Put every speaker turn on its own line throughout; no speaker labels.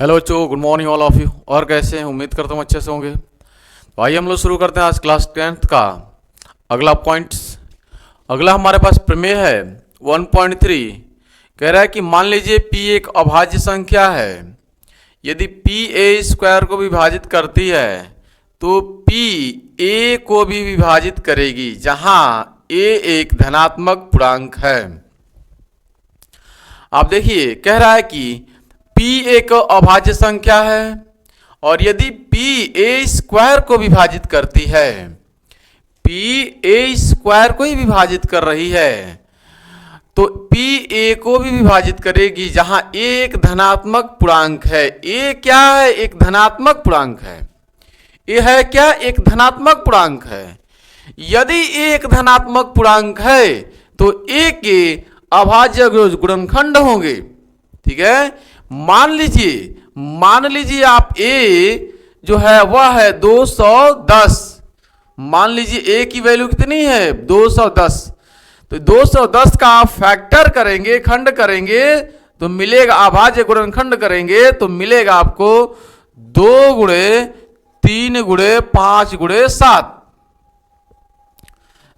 Hello बच्चों, good morning all of you. और कैसे हैं? उम्मीद करता हूँ अच्छे से होंगे। तो आइए हम लोग शुरू करते हैं आज क्लास 10th का अगला पॉइंट्स। अगला हमारे पास प्रमेय है 1.3। कह रहा है कि मान लीजिए p एक अभाज्य संख्या है। यदि p a स्क्वायर को विभाजित करती है तो p a को भी विभाजित करेगी, जहां a एक धनात्मक पूर्णांक है। आप देखिए, कह रहा है कि p एक अभाज्य संख्या है और यदि p a स्क्वायर को विभाजित करती है, p a स्क्वायर को ही विभाजित कर रही है, तो p a को भी विभाजित करेगी, जहां a एक धनात्मक पूर्णांक है। a क्या है? एक धनात्मक पूर्णांक है। a है क्या? एक धनात्मक पूर्णांक है। यदि a एक धनात्मक पूर्णांक है तो a के अभाज्य गुणनखंड होंगे। ठीक है, मान लीजिए आप a जो है वह है 210। मान लीजिए a की वैल्यू कितनी है? 210। तो 210 का आप फैक्टर करेंगे, खंड करेंगे तो मिलेगा, अभाज्य गुणनखंड करेंगे तो मिलेगा आपको 2 गुणे 3 गुणे 5 गुणे 7।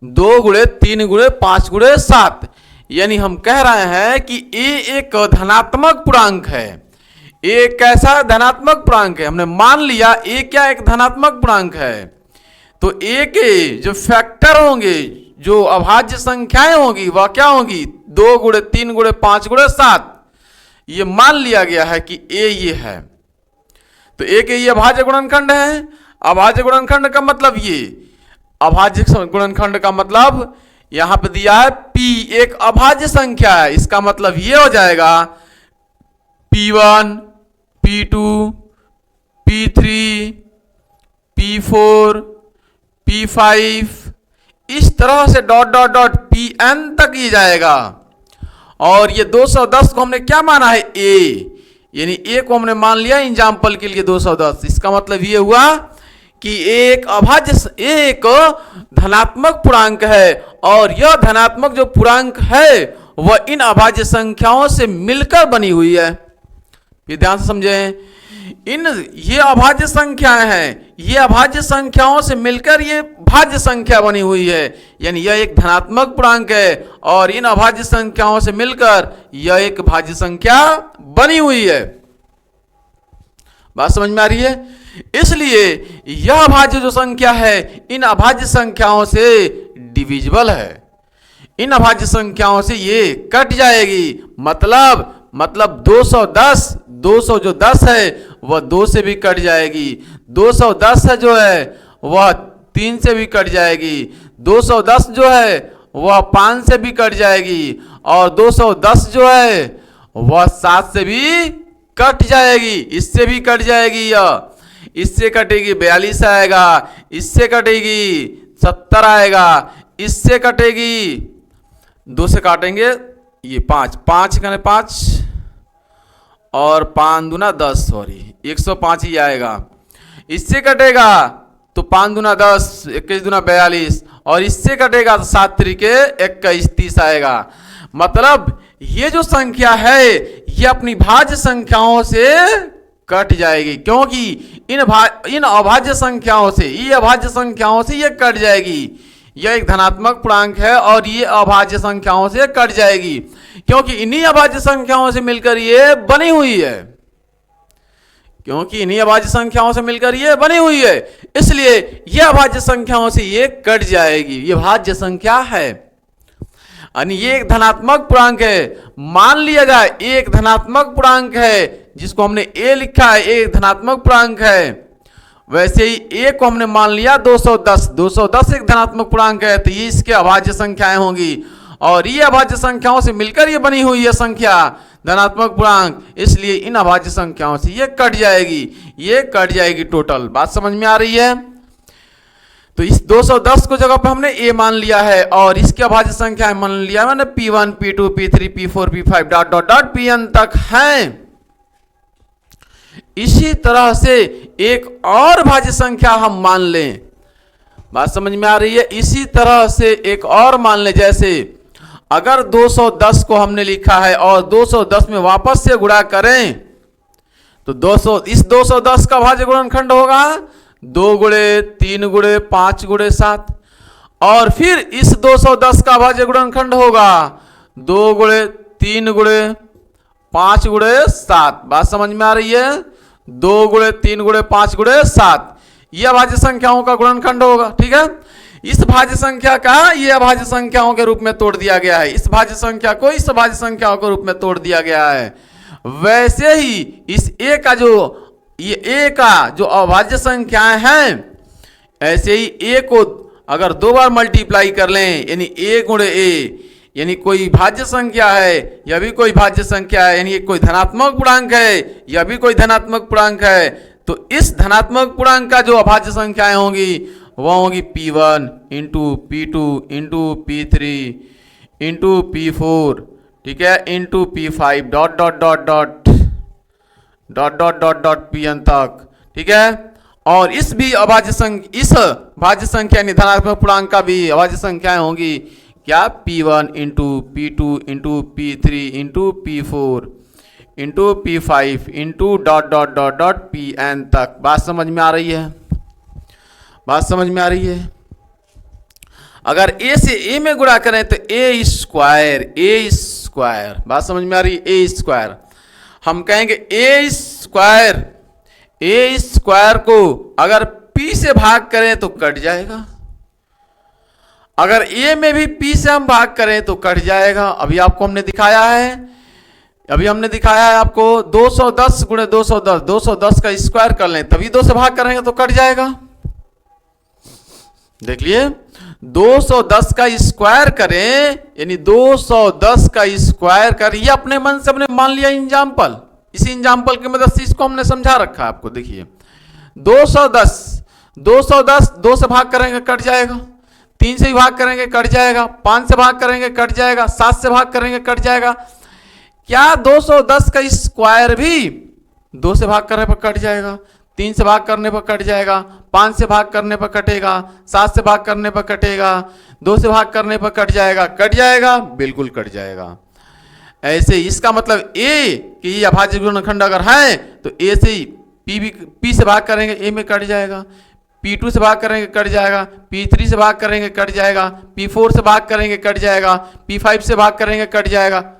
2 गुणे 3 गुणे 5 गुणे 7। यानी हम कह रहे हैं कि a एक धनात्मक पूर्णांक है। a कैसा धनात्मक पूर्णांक है? हमने मान लिया a क्या एक धनात्मक पूर्णांक है, तो a के जो फैक्टर होंगे, जो अभाज्य संख्याएं होंगी, वह क्या होंगी? 2 गुणे 3 गुणे 5 गुणे 7। ये मान लिया गया है कि a ये है, तो a के ये अभाज्य गुणनखंड है। अभाज्य गुणनखंड का मतलब ये, अभाज्य गुणनखंड का मतलब यहां पे दिया है p एक अभाज्य संख्या है। इसका मतलब ये हो जाएगा p1 p2 p3 p4 p5 इस तरह से डॉट डॉट डॉट pn तक ही जाएगा। और ये 210 को हमने क्या माना है? a, यानी a को हमने मान लिया एग्जाम्पल के लिए 210। इसका मतलब ये हुआ कि एक एक धनात्मक पूर्णांक है और यह धनात्मक जो पूर्णांक है वह इन अभाज्य संख्याओं से मिलकर बनी हुई है। ये ध्यान से समझें, ये अभाज्य संख्याएं हैं, ये अभाज्य संख्याओं से मिलकर ये भाज्य संख्या बनी हुई है। यानी यह एक धनात्मक पूर्णांक है और इन अभाज्य संख्याओं से मिलकर यह एक भाज्य संख्या बनी हुई है। बात समझ में आ रही है? इसलिए यह अभाज्य जो संख्या है इन अभाज्य संख्याओं से डिविजिबल है। इन अभाज्य संख्याओं से ये कट जाएगी। मतलब 200 जो 10 है वह 2 से भी कट जाएगी। 210 है जो है वह 3 से भी कट जाएगी। 210 जो है वह 5 से भी कट जाएगी और 210 जो है वह 7 से भी कट जाएगी। इससे भी कट जाएगी, यह इससे कटेगी 42 आएगा, इससे कटेगी 70 आएगा, इससे कटेगी 2 से काटेंगे ये 5 कने 5 और 5 दूना 10, सॉरी 105 ही आएगा। इससे कटेगा तो 5 दूना 10, 21 दूना 42 और इससे कटेगा तो 7 त्रिके 21, 30 आएगा। मतलब ये जो संख्या है ये अपनी भाज्य संख्याओं से कट जाएगी, क्योंकि इन अभाज्य संख्याओं से, ये अभाज्य संख्याओं से ये कट जाएगी। यह एक धनात्मक पूर्णांक है और ये अभाज्य संख्याओं से कट जाएगी, क्योंकि इन्हीं अभाज्य संख्याओं से मिलकर ये बनी हुई है। इसलिए यह अभाज्य संख्याओं से ये कट जाएगी। ये भाज्य संख्या है यानी ये एक धनात्मक पूर्णांक है। मान लिया जाए एक धनात्मक पूर्णांक है, जिसको हमने a लिखा है, एक धनात्मक पूर्णांक है। वैसे ही a को हमने मान लिया 210 एक धनात्मक पूर्णांक है, तो ये इसके अभाज्य संख्याएं होंगी और ये अभाज्य संख्याओं से मिलकर ये बनी हुई है संख्या धनात्मक पूर्णांक। इसलिए इन अभाज्य संख्याओं से ये कट जाएगी टोटल। बात समझ में आ रही है? तो इस 210 को जगह पे हमने a मान लिया है और इसके अभाज्य संख्या मान लिया मैंने p1 p2 p3 p4 p5 dot dot dot pn तक हैं। इसी तरह से एक और भाज्य संख्या हम मान लें। बात समझ में आ रही है? इसी तरह से एक और मान लें, जैसे अगर 210 को हमने लिखा है और 210 में वापस से गुणा करें तो 200 इस 210 का भाज्य गुणनखंड होगा 2 गुणे 3 गुणे 5 गुणे 7, और फिर इस 210 का भाज्य गुणनखंड होगा 2 गुणे 3 गुणे 5 गुणे 7। बात समझ में आ रही है? 2 गुणे 3 गुणे 5 गुणे 7 यह भाज्य संख्याओं का गुणनखंड होगा। ठीक है, इस भाज्य संख्या का यह भाज्य संख्याओं के रूप में तोड़ दिया गया है, इस भाज्य संख्या को इस भाज्य संख्याओं के रूप में तोड़ दिया गया है। वैसे ही इस ए का जो ये ए का जो अभाज्य संख्याएं हैं, ऐसे ही ए को अगर 2 बार मल्टीप्लाई कर लें यानी ए गुणे ए, यानी कोई भाज्य संख्या है यह भी कोई भाज्य संख्या है, यानी कोई धनात्मक पूर्णांक है यह भी कोई धनात्मक पूर्णांक है, तो इस धनात्मक पूर्णांक का जो अभाज्य संख्याएं होंगी वह होंगी P1 into P2 into P3 into P4, ठीक है, into P5 dot dot dot dot dot dot dot dot Pn तक। ठीक है, और इस भाज्य संख्या यानी धनात्मक पूर्णांक का भी अभाज्य संख्याएं होंगी क्या? P1 into P2 into P3 into P4 into P5 into dot dot dot dot Pn तक। बात समझ में आ रही है? बात समझ में आ रही है? अगर a से a में गुणा करें तो a स्क्वायर, बात समझ में आ रही है? a स्क्वायर हम कहेंगे a स्क्वायर को अगर p से भाग करें तो कट जाएगा, अगर a में भी p से हम भाग करें तो कट जाएगा। अभी आपको हमने दिखाया है आपको 210 गुणे 210 का स्क्वायर कर लें तभी 2 से भाग करेंगे तो कट जाएगा। देख लिए 210 का स्क्वायर करें यानी 210 का स्क्वायर कर, ये अपने मन से हमने मान लिया एग्जाम्पल, इसी एग्जाम्पल की मदद से इसको हमने समझा रखा है आपको। देखिए 210 2 से भाग करेंगे कट जाएगा, 3 से भी भाग करेंगे कट जाएगा, 5 से भाग करेंगे कट जाएगा, 7 से भाग करेंगे कट जाएगा। क्या 210 का स्क्वायर भी 2 से भाग करने पर कट जाएगा, 3 से भाग करने पर कट जाएगा, 5 से भाग करने पर कटेगा, 7 से भाग करने पर कटेगा, 2 से भाग करने पर कट जाएगा, बिल्कुल कट जाएगा। ऐसे इसका मतलब a कि ये अभाज्य गुणनखंड अगर है तो a से ही p से भाग करेंगे a में कट जाएगा, P2 से भाग करेंगे कट जाएगा, P3 से भाग करेंगे कट जाएगा, P4 से भाग करेंगे कट जाएगा, P5 से भाग करेंगे कट जाएगा।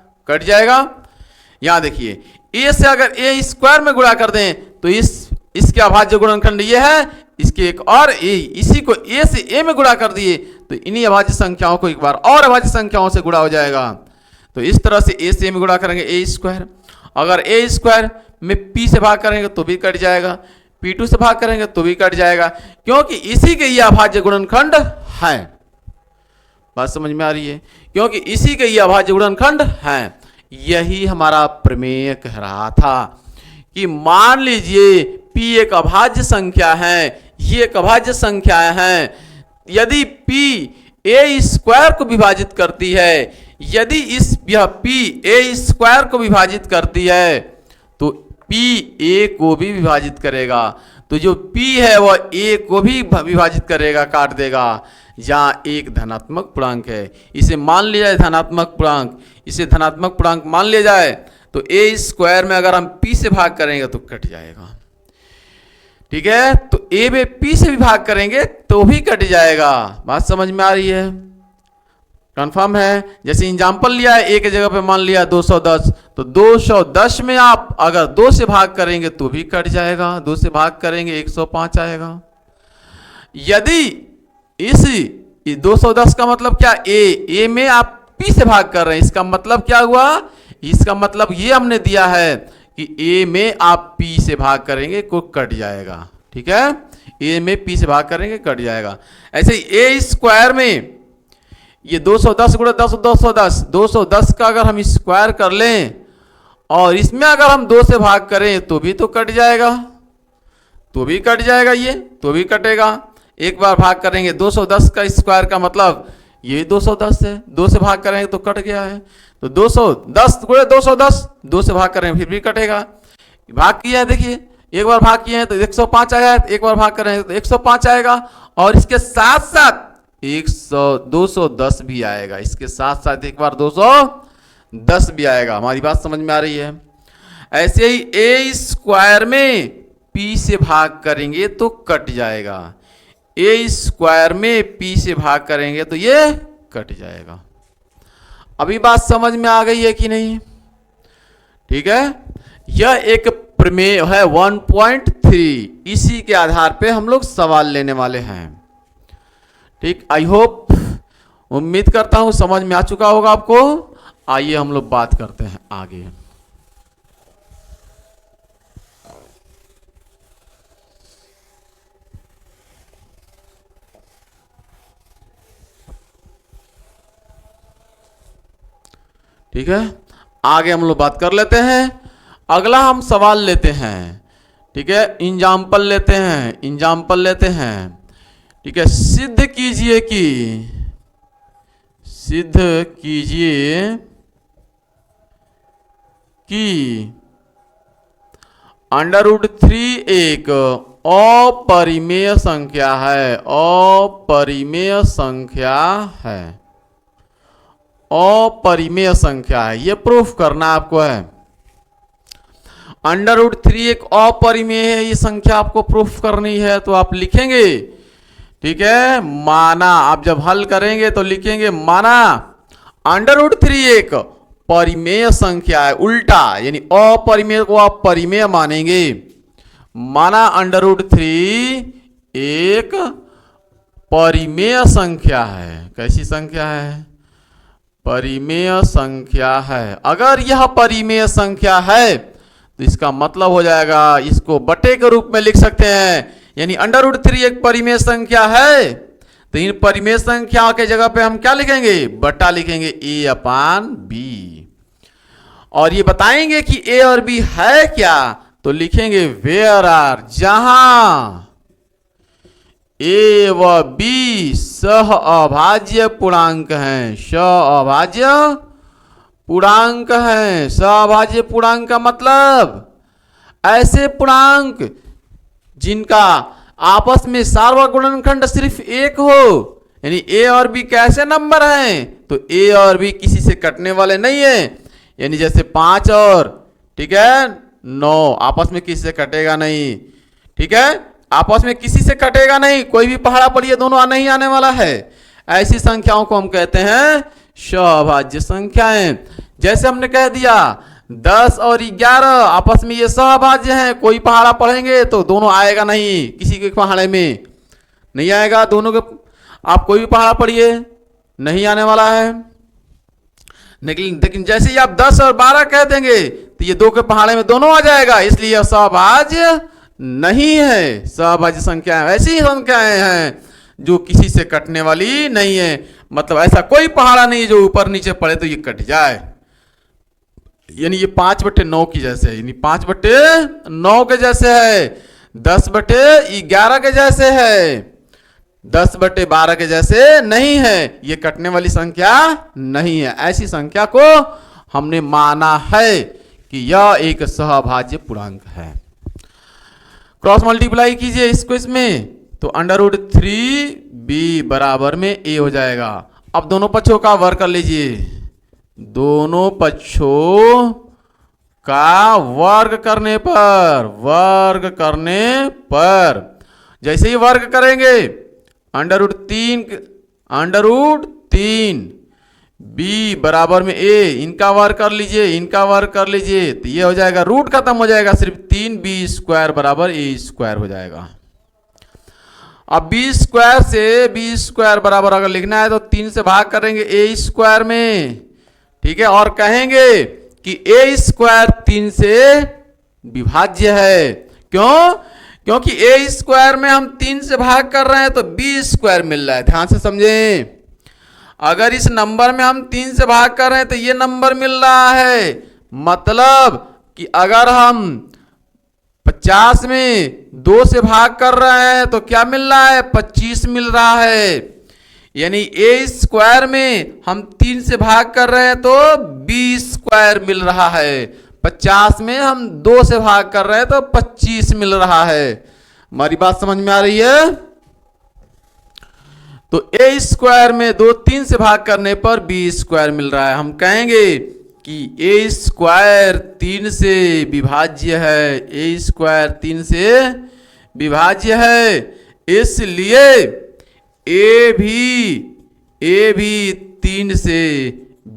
यहां देखिए a से अगर a स्क्वायर में गुणा कर दें तो इसके अभाज्य गुणनखंड ये है, इसके एक और a, इसी को a से a में गुणा कर दिए तो इन्हीं अभाज्य संख्याओं को एक बार और अभाज्य संख्याओं से गुणा हो जाएगा। तो इस तरह से a से a में गुणा करेंगे a स्क्वायर, अगर a स्क्वायर में p से भाग करेंगे तो भी कट जाएगा, P2 से भाग करेंगे तो भी कट जाएगा, क्योंकि इसी के ये अभाज्य गुणनखंड है। बात समझ में आ रही है? क्योंकि इसी के ये अभाज्य गुणनखंड है। यही हमारा प्रमेय कह रहा था कि मान लीजिए p एक अभाज्य संख्या है, ये एक अभाज्य संख्या है, यदि p a स्क्वायर को विभाजित करती है, यदि यह p a स्क्वायर को विभाजित करती है तो p a को भी विभाजित करेगा, तो जो p है वह a को भी विभाजित करेगा, काट देगा। जहाँ एक धनात्मक पूर्णांक है इसे मान लिया जाए धनात्मक पूर्णांक, इसे धनात्मक पूर्णांक मान लिया जाए तो a स्क्वायर में अगर हम p से भाग करेंगे तो कट जाएगा। ठीक है, तो a में p से भी भाग करेंगे तो भी कट जाएगा। बात समझ में आ रही है? कंफर्म है? जैसे एग्जांपल लिया है, a के जगह पे मान लिया 210, तो 210 में आप अगर 2 से भाग करेंगे तो भी कट जाएगा, 2 से भाग करेंगे 105 आएगा। यदि इस 210 का मतलब क्या, a में आप p से भाग कर रहे हैं, इसका मतलब क्या हुआ? इसका मतलब ये हमने दिया है कि a में आप p से भाग करेंगे को कट जाएगा। ठीक है, a में p से भाग करेंगे कट जाएगा। ऐसे ही a स्क्वायर में ये 210 गुणा 10 210 का अगर हम स्क्वायर कर लें और इसमें अगर हम 2 से भाग करें तो भी तो कट जाएगा, ये तो भी कटेगा। एक बार भाग करेंगे 210 का स्क्वायर का मतलब ये 210 है, 2 से भाग करेंगे तो कट गया है, तो 210 गुणे 210 2 से भाग करेंगे फिर भी कटेगा। भाग किया है, देखिए एक बार भाग किए हैं तो 105 आया है, एक बार भाग करेंगे तो 105 आएगा, और इसके साथ साथ 210 भी आएगा, इसके साथ साथ एक बार 210 भी आएगा। हमारी बात समझ में आ रही है? ऐसे ही ए स्क्वायर में पी से भाग करेंगे तो कट जाएगा, ए स्क्वायर में पी से भाग करेंगे तो ये कट जाएगा। अभी बात समझ में आ गई है कि नहीं? ठीक है, यह एक प्रमेय है 1.3, इसी के आधार पे हम लोग सवाल लेने वाले हैं। ठीक, आई होप, उम्मीद करता हूं समझ में आ चुका होगा आपको। आइए हम लोग बात करते हैं आगे। ठीक है, आगे हम लोग बात कर लेते हैं। अगला हम सवाल लेते हैं। ठीक है, एग्जाम्पल लेते हैं, एग्जाम्पल लेते हैं। ठीक है, सिद्ध कीजिए कि √3 एक अपरिमेय संख्या है, अपरिमेय संख्या है, अपरिमेय संख्या है। यह प्रूफ करना आपको है। √3 एक अपरिमेय है, ये संख्या आपको प्रूफ करनी है, तो आप लिखेंगे। ठीक है, माना, आप जब हल करेंगे तो लिखेंगे माना √3 एक परिमेय संख्या है, उल्टा यानी अपरिमेय को आप परिमेय मानेंगे। माना √3 एक परिमेय संख्या है। कैसी संख्या है? परिमेय संख्या है। अगर यह परिमेय संख्या है तो इसका मतलब हो जाएगा, इसको बटे के रूप में लिख सकते हैं। यानी √3 एक परिमेय संख्या है, तो इन परिमेय संख्याओं के जगह पे हम क्या लिखेंगे? बटा लिखेंगे, a/b। और ये बताएंगे कि a और b है क्या, तो लिखेंगे वेयर आर, जहां a व b सह अभाज्य पूर्णांक हैं। सहअभाज्य पूर्णांक हैं। सहअभाज्य पूर्णांक का मतलब ऐसे पूर्णांक जिनका आपस में सार्वत्रिक गुणनखंड सिर्फ एक हो। यानी a और b कैसे नंबर हैं? तो a और b किसी से कटने वाले नहीं है। यानी जैसे 5 और, ठीक है, 9 आपस में किसी से कटेगा नहीं। ठीक है, आपस में किसी से कटेगा नहीं, कोई भी पहाड़ा पड़िए दोनों नहीं आने वाला है। ऐसी संख्याओं को हम कहते हैं सहअभाज्य संख्याएं। जैसे हमने कह दिया 10 और 11 आपस में ये सहअभाज्य हैं, कोई पहाड़ा पढ़ेंगे तो दोनों आएगा नहीं, किसी के पहाड़े में नहीं आएगा, दोनों के आप कोई भी पहाड़ा पढ़िए नहीं आने वाला है। लेकिन जैसे ही आप 10 और 12 कह देंगे तो ये दो के पहाड़े में दोनों आ जाएगा, इसलिए यह सहअभाज्य नहीं है। सहअभाज्य संख्याएं ऐसी संख्याएं हैं जो किसी से कटने वाली नहीं है। मतलब ऐसा कोई पहाड़ा नहीं जो ऊपर नीचे पड़े तो ये कट जाए। यानी ये 5/9 की जैसे है, यानी 5/9 के जैसे है, 10/11 के जैसे है, 10/12 के जैसे नहीं है। ये कटने वाली संख्या नहीं है। ऐसी संख्या को हमने माना है कि यह एक सहअभाज्य पूर्णांक है। क्रॉस मल्टीप्लाई कीजिए इसको इसमें, तो √3b बराबर में a हो जाएगा। अब दोनों पक्षों का वर्ग कर लीजिए, दोनों पक्षों का वर्ग करने पर जैसे ही वर्ग करेंगे √3 b बराबर में a, इनका वर्ग कर लीजिए, इनका वर्ग कर लीजिए, तो ये हो जाएगा, रूट खत्म हो जाएगा, सिर्फ 3b² बराबर a² हो जाएगा। अब b² से b² बराबर अगर लिखना है तो 3 से भाग करेंगे a² में। ठीक है, और कहेंगे कि a² 3 से विभाज्य है। क्यों? क्योंकि a² में हम 3 से भाग कर रहे हैं तो b² मिल रहा है। ध्यान से समझें, अगर इस नंबर में हम 3 से भाग कर रहे हैं तो ये नंबर मिल रहा है। मतलब कि अगर हम 50 में 2 से भाग कर रहे हैं तो क्या मिल रहा है? 25 मिल रहा है। यानी a² में हम 3 से भाग कर रहे हैं तो b² मिल रहा है। 50 में हम 2 से भाग कर रहे हैं तो 25 मिल रहा है। हमारी बात समझ में आ रही है? तो a² में 3 से भाग करने पर b² मिल रहा है। हम कहेंगे कि ए स्क्वायर 3 से विभाज्य है, ए स्क्वायर 3 से विभाज्य है, इसलिए ए भी 3 से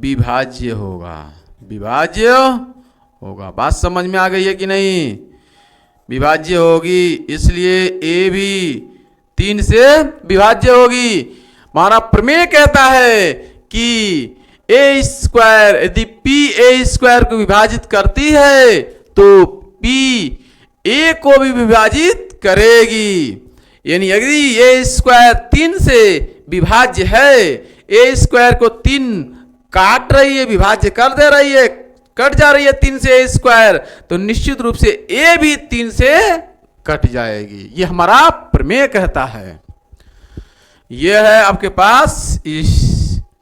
विभाज्य होगा, विभाज्य होगा। बात समझ में आ गई है कि नहीं? विभाज्य होगी, इसलिए ए भी 3 से विभाज्य होगी। हमारा प्रमेय कहता है कि ए स्क्वायर, यदि पी ए स्क्वायर को विभाजित करती है तो पी ए को भी विभाजित करेगी। यानी यदि ए स्क्वायर 3 से विभाज्य है, ए स्क्वायर को 3 काट रही है, विभाज्य कर दे रही है, कट जा रही है 3 से ए स्क्वायर, तो निश्चित रूप से ए भी 3 से कट जाएगी। ये हमारा प्रमेय कहता है। यह है आपके पास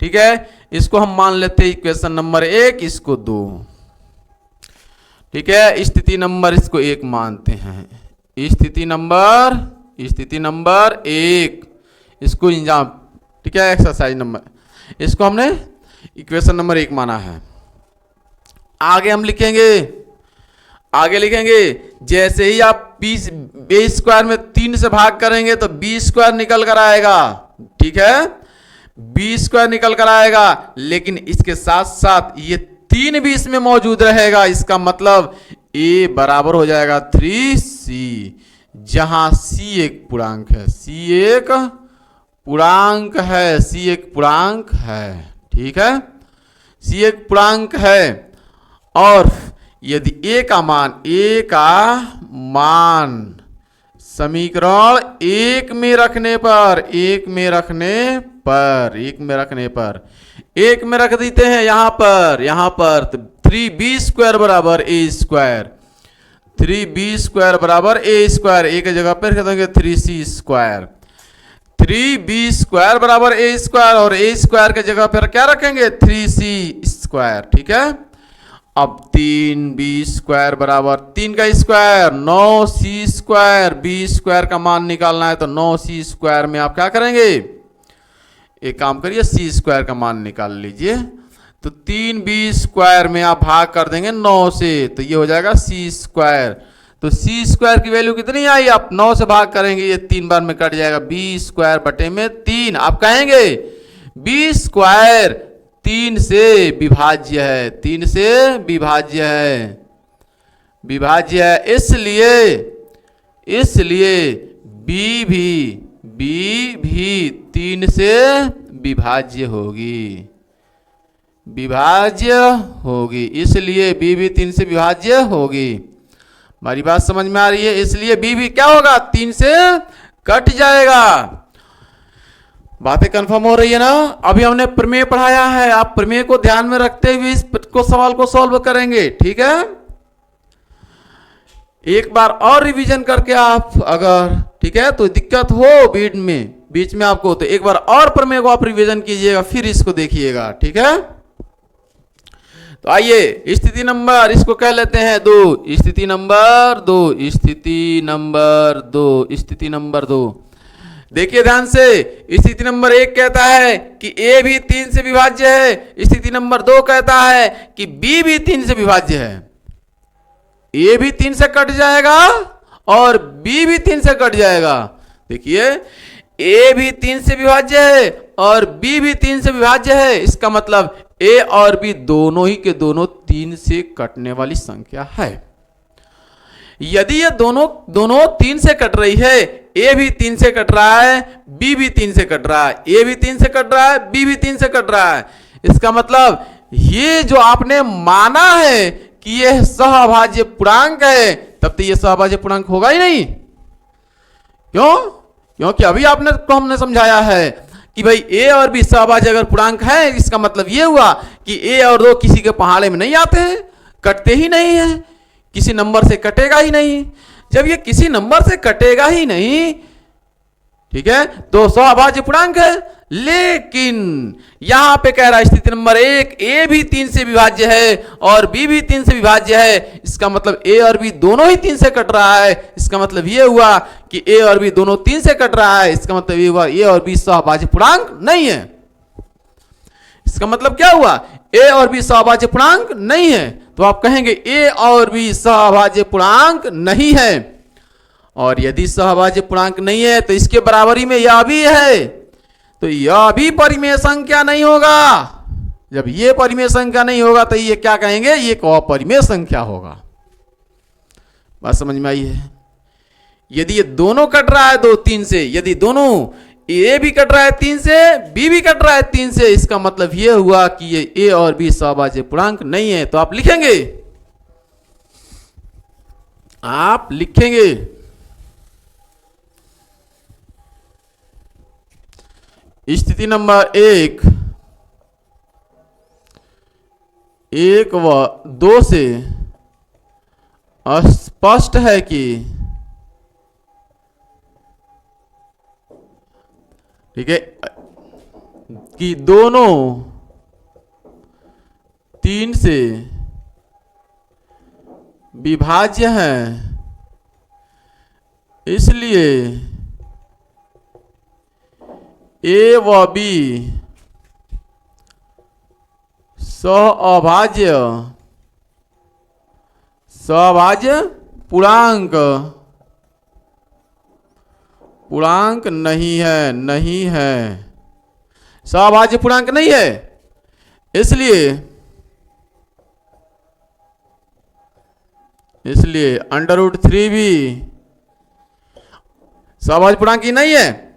ठीक है, इसको हम मान लेते हैं इक्वेशन नंबर 1, इसको 2, ठीक है। स्थिति नंबर इसको 1 मानते हैं, स्थिति नंबर 1 इसको इंजाम, ठीक है, एक्सरसाइज नंबर, इसको हमने इक्वेशन नंबर 1 माना है। आगे हम लिखेंगे जैसे ही आप बी स्क्वायर में 3 से भाग करेंगे तो बी स्क्वायर निकल कर आएगा, ठीक है, बी स्क्वायर निकल कर आएगा, लेकिन इसके साथ साथ ये 3 भी इसमें मौजूद रहेगा। इसका मतलब ए बराबर हो जाएगा 3c, जहां c एक पूर्णांक है, c एक पूर्णांक है, ठीक है, c एक पूर्णांक है। और यदि a का मान समीकरण 1 में रखने पर रख देते हैं यहां पर तो 3b स्क्वायर बराबर ए स्क्वायर, 3b स्क्वायर बराबर ए स्क्वायर, एक जगह पर रख देंगे 3c स्क्वायर, 3b स्क्वायर बराबर ए स्क्वायर, और ए स्क्वायर के जगह पर क्या रखेंगे 3c स्क्वायर, ठीक है। अब 3b स्क्वायर बराबर 3 का square 9c square, b square का मान निकालना है तो 9c स्क्वायर में आप क्या करेंगे, एक काम करिए c स्क्वायर का मान निकाल लीजिए, तो 3b स्क्वायर में आप भाग कर देंगे 9 से, तो ये हो जाएगा c स्क्वायर। तो c स्क्वायर की वैल्यू कितनी आई, आप 9 से भाग करेंगे, ये 3 बार में कट जाएगा, b स्क्वायर बटे में 3। आप कहेंगे b स्क्वायर 3 से विभाज्य है, इसलिए b भी 3 से विभाज्य होगी, इसलिए b भी 3 से विभाज्य होगी। हमारी बात समझ में आ रही है? इसलिए b भी क्या होगा, 3 से कट जाएगा। बातें कंफर्म हो रही है ना? अभी हमने प्रमेय पढ़ाया है, आप प्रमेय को ध्यान में रखते हुए इस सवाल को सॉल्व करेंगे, ठीक है। एक बार और रिवीजन करके आप अगर, ठीक है, तो दिक्कत हो बीच में आपको, तो एक बार और प्रमेय को आप रिवीजन कीजिएगा, फिर इसको देखिएगा, ठीक है। तो आइए स्थिति नंबर, इसको कह लेते हैं 2, स्थिति नंबर 2। देखिए ध्यान से, स्थिति नंबर 1 कहता है कि a भी 3 से विभाज्य है, स्थिति नंबर 2 कहता है कि b भी 3 से विभाज्य है। a भी 3 से कट जाएगा और b भी 3 से कट जाएगा। देखिए a भी 3 से विभाज्य है और b भी 3 से विभाज्य है, इसका मतलब a और b दोनों ही के दोनों 3 से कटने वाली संख्या है। यदि ये दोनों 3 से कट रही है, a भी 3 से कट रहा है, b भी 3 से कट रहा है, a भी 3 से कट रहा है, b भी 3 से कट रहा है, इसका मतलब ये जो आपने माना है कि यह सहअभाज्य पूर्णांक है, तब तो ये सहअभाज्य पूर्णांक होगा ही नहीं। क्यों? क्योंकि अभी हमने समझाया है कि भाई a और b सहअभाज्य अगर पूर्णांक है, इसका मतलब ये हुआ कि a और 2 किसी के पहाड़े में नहीं आते हैं, कटते ही नहीं है, किसी नंबर से कटेगा ही नहीं। जब ये किसी नंबर से कटेगा ही नहीं, ठीक है, तो सहअभाज्य पूर्णांक है। लेकिन यहां पे कह रहा है स्थिति नंबर 1, a भी 3 से विभाज्य है और b भी 3 से विभाज्य है, इसका मतलब a और b दोनों ही 3 से कट रहा है। इसका मतलब ये हुआ कि a और b दोनों 3 से कट रहा है, इसका मतलब ये हुआ a और b सहअभाज्य पूर्णांक नहीं है। इसका मतलब क्या हुआ, ए और बी सहभाज्य पूर्णांक नहीं है, तो आप कहेंगे ए और बी सहभाज्य पूर्णांक नहीं है। और यदि सहभाज्य पूर्णांक नहीं है तो इसके बराबरी में यह भी है, तो यह भी परिमेय संख्या नहीं होगा। जब ये परिमेय संख्या नहीं होगा तो ये क्या कहेंगे, ये एक अपरिमेय संख्या होगा। बात समझ में आई है? यदि ये दोनों कट रहा है 2 3 से, यदि दोनों ए भी कट रहा है 3 से, बी भी कट रहा है 3 से, इसका मतलब ये हुआ कि ये ए और बी सहभाज्य पूर्णांक नहीं है। तो आप लिखेंगे, स्थिति नंबर 1 व 2 से स्पष्ट है कि, ठीक है, कि दोनों 3 से विभाज्य हैं, इसलिए ए व बी सहभाज्य पूर्णांक नहीं है, सहभाज्य पूर्णांक नहीं है, इसलिए √3 भी सहभाज्य पूर्णांक ही नहीं है।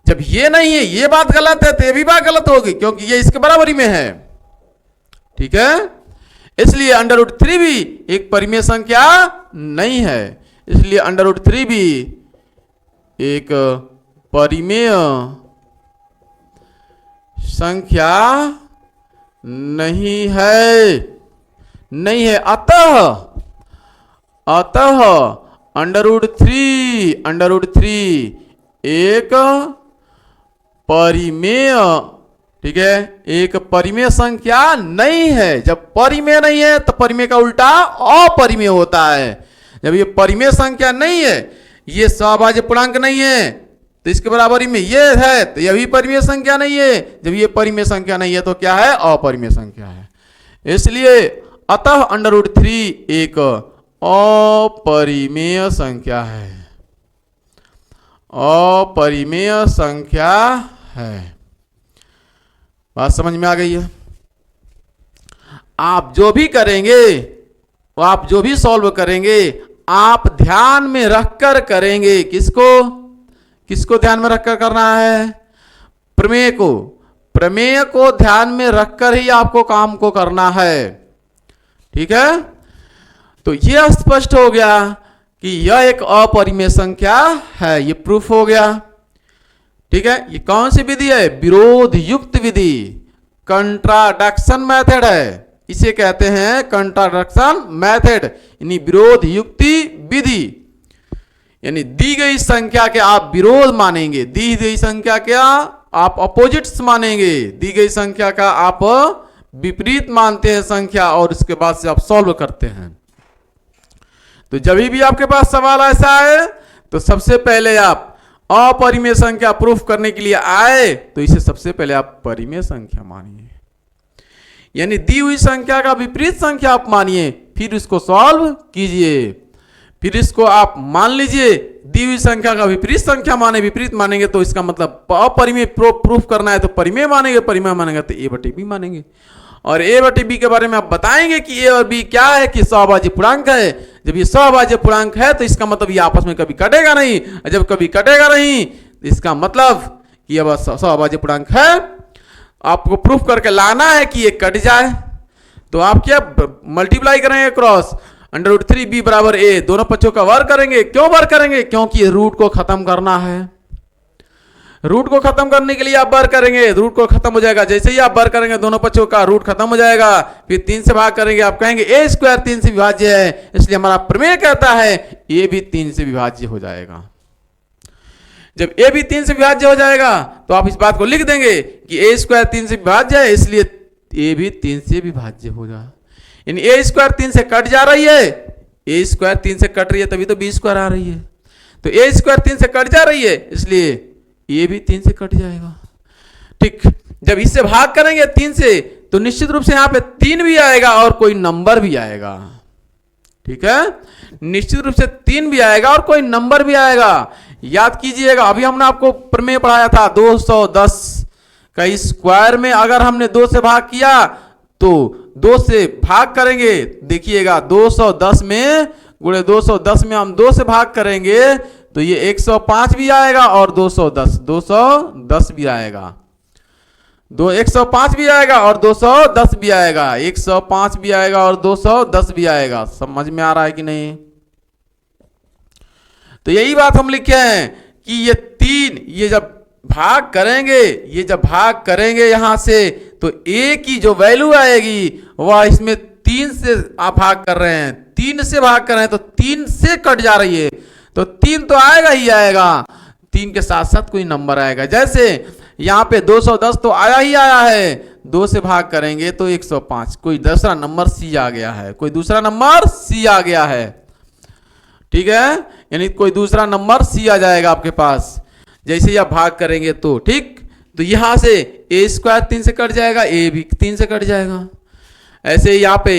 जब ये नहीं है, ये बात गलत है, तो ये भी बात गलत होगी, क्योंकि ये इसके बराबरी में है। ठीक है, इसलिए √3 भी एक परिमेय संख्या नहीं है, इसलिए √3 भी एक परिमेय संख्या नहीं है। अतः √3 एक परिमेय, ठीक है, एक परिमेय संख्या नहीं है। जब परिमेय नहीं है तो परिमेय का उल्टा अपरिमेय होता है। जब ये परिमेय संख्या नहीं है, ये सहभाज्य पूर्णांक नहीं है, तो इसके बराबरी में ये है, तो यह भी परिमेय संख्या नहीं है। जब ये परिमेय संख्या नहीं है तो क्या है, अपरिमेय संख्या है। इसलिए अतः √3 एक अपरिमेय संख्या है, अपरिमेय संख्या है। बात समझ में आ गई है? आप जो भी करेंगे, आप जो भी सॉल्व करेंगे, आप ध्यान में रखकर करेंगे। किसको ध्यान में रखकर करना है? प्रमेय को ध्यान में रखकर ही आपको काम को करना है। ठीक है, तो यह स्पष्ट हो गया कि यह एक अपरिमेय संख्या है, ये प्रूफ हो गया। ठीक है, ये कौन सी विधि है? विरोध युक्त विधि, कंट्राडक्शन मेथड है, इसे कहते हैं कंट्राडक्शन मेथड, यानी विरोध युक्ति विधि। यानी दी गई संख्या के आप विरोध मानेंगे, दी गई संख्या क्या आप अपोजिट्स मानेंगे, दी गई संख्या का आप विपरीत मानते हैं संख्या, और उसके बाद से आप सॉल्व करते हैं। तो जब भी आपके पास सवाल ऐसा है तो सबसे पहले आप अपरिमेय संख्या प्रूफ करने के लिए आए तो इसे सबसे पहले आप परिमेय संख्या मानिए, यानी दी हुई संख्या का विपरीत संख्या आप मानिए, फिर इसको सॉल्व कीजिए। फिर इसको आप मान लीजिए दी हुई संख्या का विपरीत संख्या माने, विपरीत मानेंगे तो इसका मतलब अपरिमेय प्रूफ करना है तो परिमेय मानेंगे, परिमेय मानेंगे तो a/b मानेंगे। और a/b के बारे में आप बताएंगे कि a और b क्या है, कि सहभाज्य पूर्णांक है। जब ये सहभाज्य पूर्णांक है तो इसका मतलब ये आपस में कभी कटेगा नहीं, जब कभी कटेगा नहीं तो इसका मतलब कि यह सहभाज्य पूर्णांक है। आपको प्रूफ करके लाना है कि ये कट जाए, तो आप क्या मल्टीप्लाई करेंगे क्रॉस, √3b = a, दोनों पक्षों का वर्ग करेंगे। क्यों वर्ग करेंगे? क्योंकि ये रूट को खत्म करना है। रूट को खत्म करने के लिए आप वर्ग करेंगे, रूट को खत्म हो जाएगा। जैसे ही आप वर्ग करेंगे दोनों पक्षों का रूट खत्म हो जाएगा, फिर 3 से भाग करेंगे, आप कहेंगे a² 3 से विभाज्य है, इसलिए हमारा प्रमेय कहता है a भी 3 से विभाज्य हो जाएगा। जब a भी 3 से विभाज्य हो जाएगा तो आप इस बात को लिख देंगे कि a² 3 से विभाज्य है, इसलिए a भी 3 से विभाज्य हो जाए। यानी a² 3 से कट जा रही है, a² 3 से कट रही है तभी तो b² आ रही है, तो a² 3 से कट जा रही है इसलिए ये भी 3 से कट जाएगा। ठीक, जब इससे भाग करेंगे 3 से तो निश्चित रूप से यहां पे 3 भी आएगा और कोई नंबर भी आएगा। ठीक है, निश्चित रूप से 3 भी आएगा और कोई नंबर भी आएगा। याद कीजिएगा, अभी हमने आपको प्रमेय पढ़ाया था 210 का स्क्वायर में अगर हमने 2 से भाग किया तो 2 से भाग करेंगे। देखिएगा 210 में गुणे 210 में हम 2 से भाग करेंगे तो ये 105 भी आएगा और 210 भी आएगा। 105 भी आएगा और 210 भी आएगा, 105 भी आएगा और 210 भी आएगा। समझ में आ रहा है कि नहीं? तो यही बात हम लिखे हैं कि ये 3 ये जब भाग करेंगे यहां से तो a की जो वैल्यू आएगी वह इसमें 3 से आप भाग कर रहे हैं, 3 से भाग कर रहे हैं तो 3 से कट जा रही है तो 3 तो आएगा ही आएगा, 3 के साथ साथ कोई नंबर आएगा। जैसे यहाँ पे 210 तो आया ही आया है, 2 से भाग करेंगे तो 105, कोई दूसरा नंबर C आ गया है, कोई दूसरा नंबर C आ गया है। ठीक है, यानी कोई दूसरा नंबर C आ जाएगा आपके पास जैसे ही आप भाग करेंगे तो। ठीक, तो यहां से a स्क्वायर 3 से कट जाएगा, a भी 3 से कट जाएगा। ऐसे यहाँ पे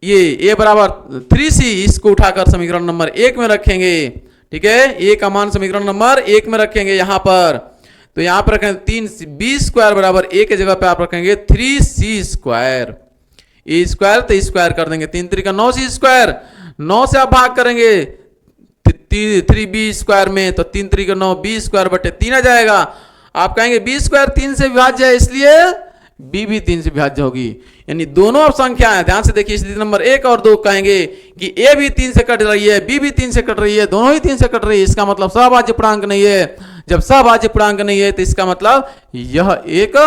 ये a बराबर 3c, इसको उठाकर समीकरण नंबर 1 में रखेंगे। ठीक है, a का मान समीकरण नंबर 1 में रखेंगे यहां पर, तो यहां पर रखेंगे 3b स्क्वायर बराबर a के जगह पे आप रखेंगे 3c स्क्वायर, a स्क्वायर तो स्क्वायर कर देंगे, 3 3 का 9c स्क्वायर, 9 से आप भाग करेंगे 3b स्क्वायर में तो 3 3 का 9 b स्क्वायर बटे 3 आ जाएगा। आप कहेंगे b स्क्वायर 3 से विभाज्य है इसलिए b भी 3 से विभाज्य होगी, यानी दोनों अब संख्या है। ध्यान से देखिए, स्थिति नंबर 1 और 2 कहेंगे कि a भी 3 से कट रही है, b भी 3 से कट रही है, दोनों ही 3 से कट रही है, इसका मतलब सहभाज्य पूर्णांक नहीं है। जब सहभाज्य पूर्णांक नहीं है तो इसका मतलब यह एक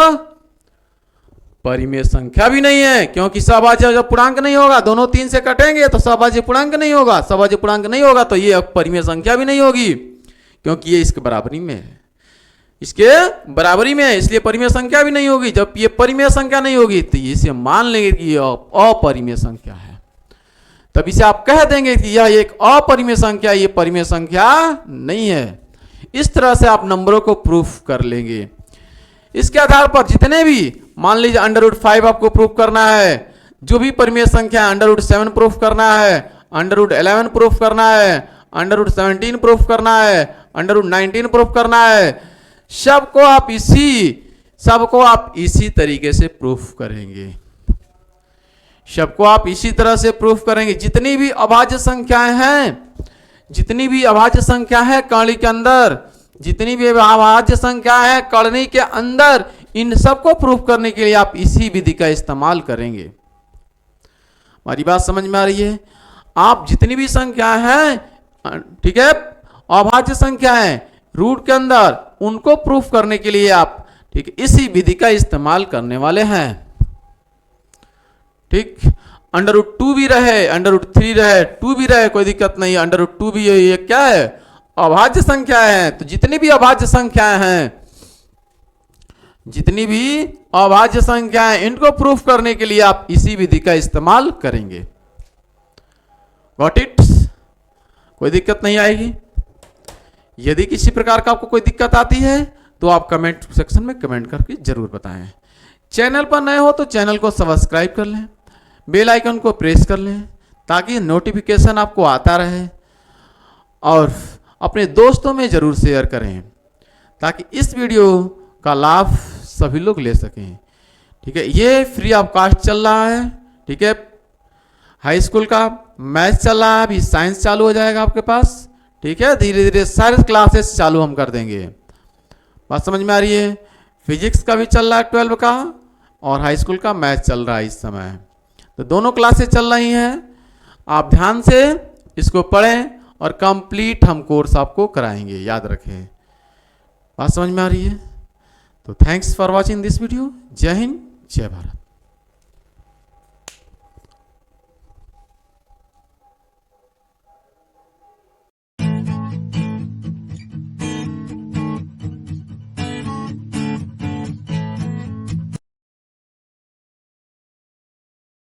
परिमेय संख्या भी नहीं है, क्योंकि सहभाज्य जब पूर्णांक नहीं होगा, दोनों 3 से कटेंगे तो सहभाज्य पूर्णांक नहीं होगा, सहभाज्य पूर्णांक नहीं होगा तो ये परिमेय संख्या भी नहीं होगी, क्योंकि ये इसके बराबरी में है, इसके बराबरी में है, इसलिए परिमेय संख्या भी नहीं होगी। जब ये परिमेय संख्या नहीं होगी तो इसे मान लेंगे कि ये अपरिमेय संख्या है, तब इसे आप कह देंगे कि यह एक अपरिमेय संख्या, ये परिमेय संख्या नहीं है। इस तरह से आप नंबरों को प्रूफ कर लेंगे। इसके आधार पर जितने भी, मान लीजिए √5 आपको प्रूफ करना है, जो भी परिमेय संख्या है, √7 प्रूफ करना है, √11 प्रूफ करना है, √17 प्रूफ करना है, √19 प्रूफ करना है, सबको आप इसी तरीके से प्रूफ करेंगे, सबको आप इसी तरह से प्रूफ करेंगे। जितनी भी अभाज्य संख्याएं हैं, जितनी भी अभाज्य संख्या है कर्ण के अंदर, जितनी भी अभाज्य संख्या है कर्ण के अंदर, इन सबको प्रूफ करने के लिए आप इसी विधि का इस्तेमाल करेंगे। हमारी बात समझ में आ रही है? आप जितनी भी संख्या है, ठीक है, अभाज्य संख्या है रूट के अंदर, उनको प्रूफ करने के लिए आप, ठीक है, इसी विधि का इस्तेमाल करने वाले हैं। ठीक, √2 भी रहे, √3 रहे, 2 भी रहे, कोई दिक्कत नहीं, √2 भी ये क्या है, अभाज्य संख्या है। तो जितनी भी अभाज्य संख्याएं हैं, जितनी भी अभाज्य संख्याएं, इनको प्रूफ करने के लिए आप इसी विधि का इस्तेमाल करेंगे। Got it? कोई दिक्कत नहीं आएगी। यदि किसी प्रकार का आपको कोई दिक्कत आती है तो आप कमेंट सेक्शन में कमेंट करके जरूर बताएं। चैनल पर नए हो तो चैनल को सब्सक्राइब कर लें, बेल आइकन को प्रेस कर लें ताकि नोटिफिकेशन आपको आता रहे, और अपने दोस्तों में जरूर शेयर करें ताकि इस वीडियो का लाभ सभी लोग ले सकें। ठीक है, ये फ्री ऑफ कॉस्ट चल रहा है। ठीक है, हाई स्कूल का मैथ्स चल रहा है, अभी साइंस चालू हो जाएगा आपके पास। ठीक है, धीरे धीरे सारे क्लासेस चालू हम कर देंगे। बात समझ में आ रही है? फिजिक्स का भी चल रहा है 12 का, और हाई स्कूल का मैथ चल रहा है इस समय, तो दोनों क्लासेस चल रही हैं। आप ध्यान से इसको पढ़ें और कंप्लीट हम कोर्स आपको कराएंगे, याद रखें। बात समझ में आ रही है? तो thanks for watching this video. जय हिंद, जय भारत।